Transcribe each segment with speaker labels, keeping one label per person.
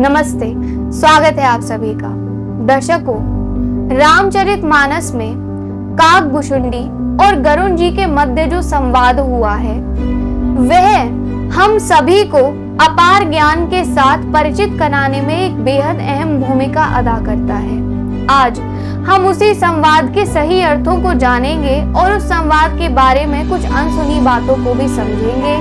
Speaker 1: नमस्ते, स्वागत है आप सभी का। दर्शकों, रामचरितमानस में काकभुशुंडी और गरुण जी के मध्य जो संवाद हुआ है वह हम सभी को अपार ज्ञान के साथ परिचित कराने में एक बेहद अहम भूमिका अदा करता है। आज हम उसी संवाद के सही अर्थों को जानेंगे और उस संवाद के बारे में कुछ अनसुनी बातों को भी समझेंगे,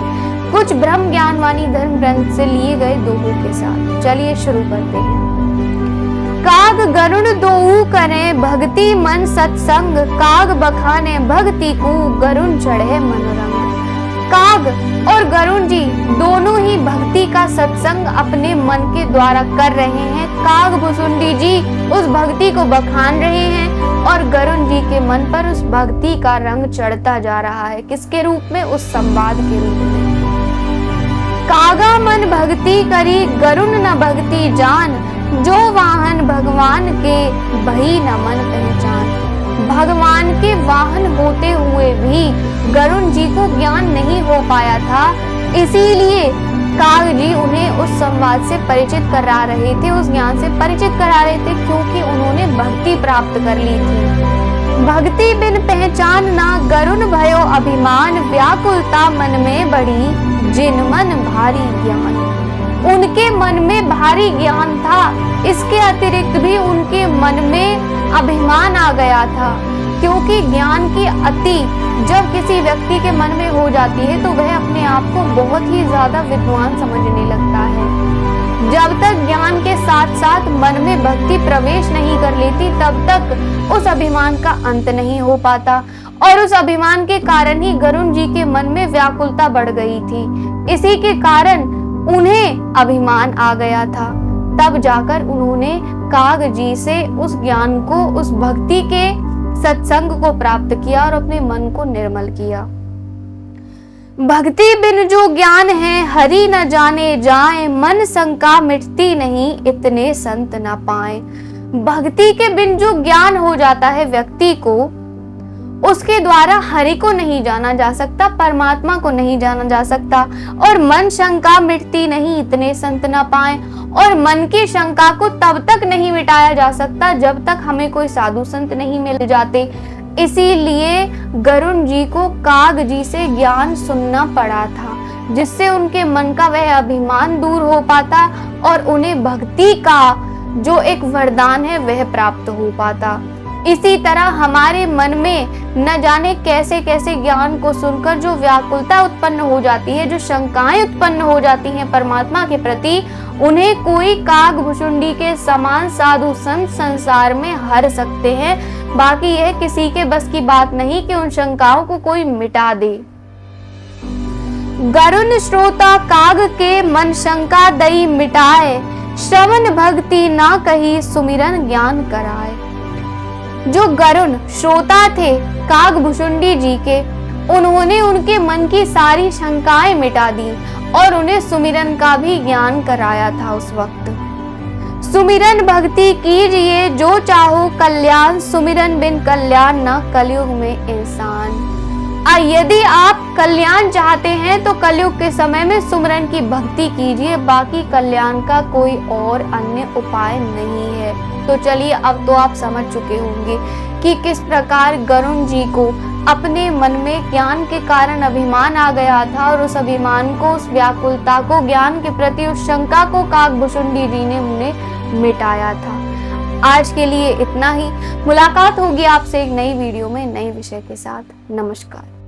Speaker 1: कुछ ब्रह्म ज्ञानवाणी धर्म ग्रंथ से लिए गए दोहों के साथ। चलिए शुरू करते हैं। काग गरुण दोऊ करे भक्ति मन सत्संग, काग बखाने भक्ति को गरुण चढ़े मनोरंग। काग और गरुण जी दोनों ही भक्ति का सत्संग अपने मन के द्वारा कर रहे हैं। काकभुशुंडी जी उस भक्ति को बखान रहे हैं और गरुण जी के मन पर उस भक्ति का रंग चढ़ता जा रहा है। किसके रूप में? उस संवाद के रूप में। कागा मन भक्ति करी गरुण न भक्ति जान, जो वाहन भगवान के भई न मन पहचान। भगवान के वाहन होते हुए भी गरुण जी को ज्ञान नहीं हो पाया था, इसीलिए काग जी उन्हें उस संवाद से परिचित करा रहे थे, उस ज्ञान से परिचित करा रहे थे, क्योंकि उन्होंने भक्ति प्राप्त कर ली थी। भक्ति बिन पहचान ना गरुण भयो अभिमान, व्याकुलता मन में बड़ी जिन मन भारी ज्ञान। उनके मन में भारी ज्ञान था, इसके अतिरिक्त भी उनके मन में अभिमान आ गया था, क्योंकि ज्ञान की अति जब किसी व्यक्ति के मन में हो जाती है तो वह अपने आप को बहुत ही ज्यादा विद्वान समझने लगता है। जब तक ज्ञान के साथ साथ मन में भक्ति प्रवेश नहीं कर लेती तब तक उस अभिमान का अंत नहीं हो पाता, और उस अभिमान के कारण ही गरुण जी के मन में व्याकुलता बढ़ गई थी। इसी के कारण उन्हें अभिमान आ गया था। तब जाकर उन्होंने काग जी से उस ज्ञान को, उस भक्ति के सत्संग को प्राप्त किया और अपने मन को निर्मल किया। भक्ति बिन जो ज्ञान है हरि न जाने जाए, मन शंका मिटती नहीं इतने संत न पाए। भक्ति के बिन जो ज्ञान हो जाता है व्यक्ति को, उसके द्वारा हरि को नहीं जाना जा सकता, परमात्मा को नहीं जाना जा सकता। और मन शंका मिटती नहीं इतने संत न पाए, और मन की शंका को तब तक नहीं मिटाया जा सकता जब तक हमें कोई साधु संत नहीं मिल जाते। इसीलिए गरुण जी को काग जी से ज्ञान सुनना पड़ा था, जिससे उनके मन का वह अभिमान दूर हो पाता और उन्हें भक्ति का जो एक वरदान है वह प्राप्त हो पाता। इसी तरह हमारे मन में न जाने कैसे कैसे ज्ञान को सुनकर जो व्याकुलता उत्पन्न हो जाती है, जो शंकाएं उत्पन्न हो जाती हैं परमात्मा के प्रति, उन्हें कोई काकभुशुंडी के समान साधु संत संसार में हर सकते हैं। बाकी यह किसी के बस की बात नहीं कि उन शंकाओं को कोई मिटा दे। गरुण श्रोता काग के मन शंका दई मिटाए, श्रवण भक्ति ना कही सुमिरन ज्ञान कराए। जो गरुण श्रोता थे काकभुशुंडी जी के, उन्होंने उनके मन की सारी शंकाएं मिटा दी और उन्हें सुमिरन का भी ज्ञान कराया था। उस वक्त सुमिरन भक्ति कीजिए जो चाहो कल्याण, सुमिरन बिन कल्याण न कलयुग में इंसान। यदि आप कल्याण चाहते हैं तो कलयुग के समय में सुमिरन की भक्ति कीजिए, बाकी कल्याण का कोई और अन्य उपाय नहीं है। तो चलिए, अब तो आप समझ चुके होंगे कि किस प्रकार गरुण जी को अपने मन में ज्ञान के कारण अभिमान आ गया था, और उस अभिमान को, उस व्याकुलता को, ज्ञान के प्रति उस शंका को काकभुशुंडी जी ने उन्हें मिटाया था। आज के लिए इतना ही। मुलाकात होगी आपसे एक नई वीडियो में नए विषय के साथ। नमस्कार।